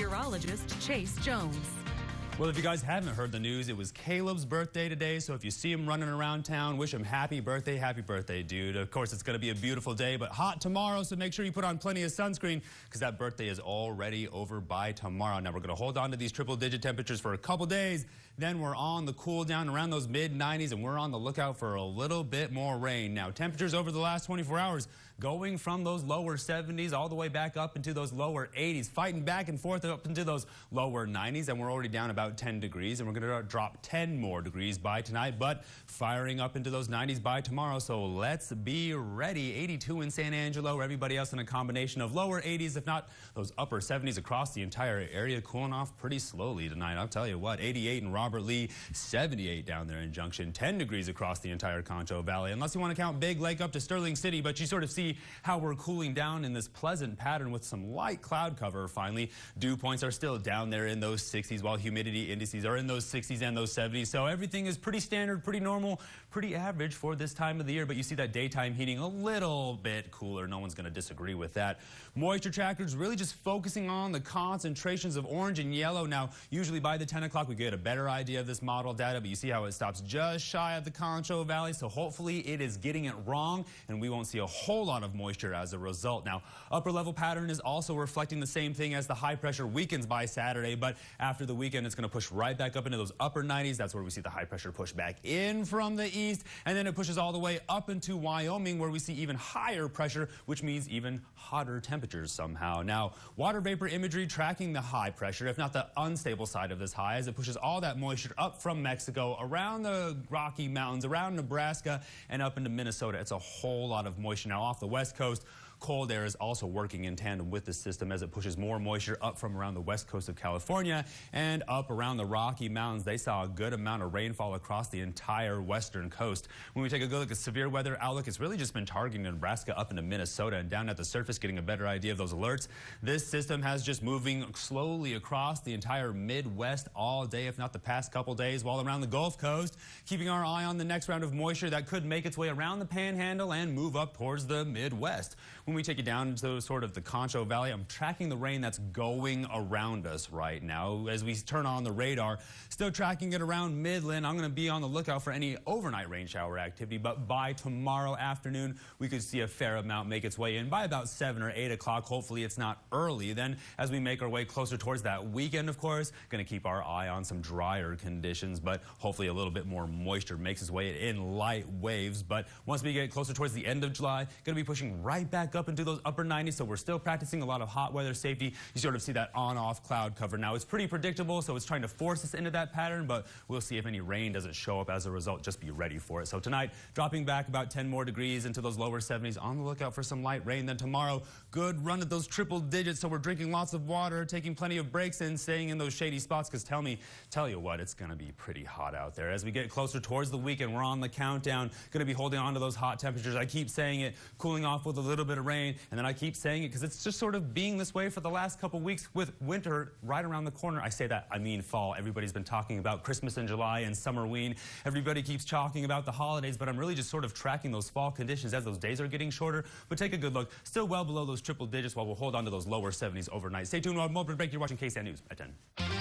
meteorologist Chase Jones. Well, if you guys haven't heard the news, it was Caleb's birthday today, so if you see him running around town, wish him happy birthday, dude. Of course, it's going to be a beautiful day, but hot tomorrow, so make sure you put on plenty of sunscreen because that birthday is already over by tomorrow. Now, we're going to hold on to these triple-digit temperatures for a couple days, then we're on the cool down around those mid-90s, and we're on the lookout for a little bit more rain. Now, temperatures over the last 24 hours going from those lower 70s all the way back up into those lower 80s, fighting back and forth up into those lower 90s, and we're already down about 10 degrees, and we're going to drop 10 more degrees by tonight, but firing up into those 90s by tomorrow, so let's be ready. 82 in San Angelo, everybody else in a combination of lower 80s, if not those upper 70s across the entire area, cooling off pretty slowly tonight. I'll tell you what, 88 in Robert Lee, 78 down there in Junction, 10 degrees across the entire Concho Valley, unless you want to count Big Lake up to Sterling City, but you sort of see how we're cooling down in this pleasant pattern with some light cloud cover finally. Dew points are still down there in those 60s, while humidity indices are in those 60s and those 70s. So everything is pretty standard, pretty normal, pretty average for this time of the year, but you see that daytime heating a little bit cooler. No one's going to disagree with that. Moisture trackers really just focusing on the concentrations of orange and yellow. Now, usually by the 10 o'clock, we get a better idea of this model data, but you see how it stops just shy of the Concho Valley. So hopefully it is getting it wrong, and we won't see a whole lot of moisture as a result. Now, upper level pattern is also reflecting the same thing as the high pressure weakens by Saturday, but after the weekend, it's going to push right back up into those upper 90s. That's where we see the high pressure push back in from the east, and then it pushes all the way up into Wyoming, where we see even higher pressure, which means even hotter temperatures somehow. Now, water vapor imagery tracking the high pressure, if not the unstable side of this high, as it pushes all that moisture up from Mexico, around the Rocky Mountains, around Nebraska, and up into Minnesota. It's a whole lot of moisture. Now, off the west coast, cold air is also working in tandem with the system as it pushes more moisture up from around the west coast of California and up around the Rocky Mountains. They saw a good amount of rainfall across the entire western coast. When we take a good look at severe weather outlook, it's really just been targeting Nebraska up into Minnesota and down at the surface, getting a better idea of those alerts. This system has just moving slowly across the entire Midwest all day, if not the past couple days, while around the Gulf Coast, keeping our eye on the next round of moisture that could make its way around the Panhandle and move up towards the Midwest. When we take you down to sort of the Concho Valley, I'm tracking the rain that's going around us right now. As we turn on the radar, still tracking it around Midland. I'm going to be on the lookout for any overnight rain shower activity, but by tomorrow afternoon, we could see a fair amount make its way in by about 7 or 8 o'clock. Hopefully it's not early. Then as we make our way closer towards that weekend, of course, going to keep our eye on some drier conditions, but hopefully a little bit more moisture makes its way in light waves. But once we get closer towards the end of July, going to be pushing right back up into those upper 90s, so we're still practicing a lot of hot weather safety. You sort of see that on-off cloud cover. Now, it's pretty predictable, so it's trying to force us into that pattern, but we'll see if any rain doesn't show up as a result. Just be ready for it. So tonight, dropping back about 10 more degrees into those lower 70s. On the lookout for some light rain. Then tomorrow, good run at those triple digits, so we're drinking lots of water, taking plenty of breaks and staying in those shady spots, because tell you what, it's going to be pretty hot out there. As we get closer towards the weekend, we're on the countdown, going to be holding on to those hot temperatures. I keep saying it, cooling off with a little bit of rain, and then I keep saying it because it's just sort of being this way for the last couple weeks with winter right around the corner. I say that, I mean fall. Everybody's been talking about Christmas in July and summerween. Everybody keeps talking about the holidays, but I'm really just sort of tracking those fall conditions as those days are getting shorter. But take a good look. Still well below those triple digits while we'll hold on to those lower 70s overnight. Stay tuned. We'll break. You're watching KSAN News at 10.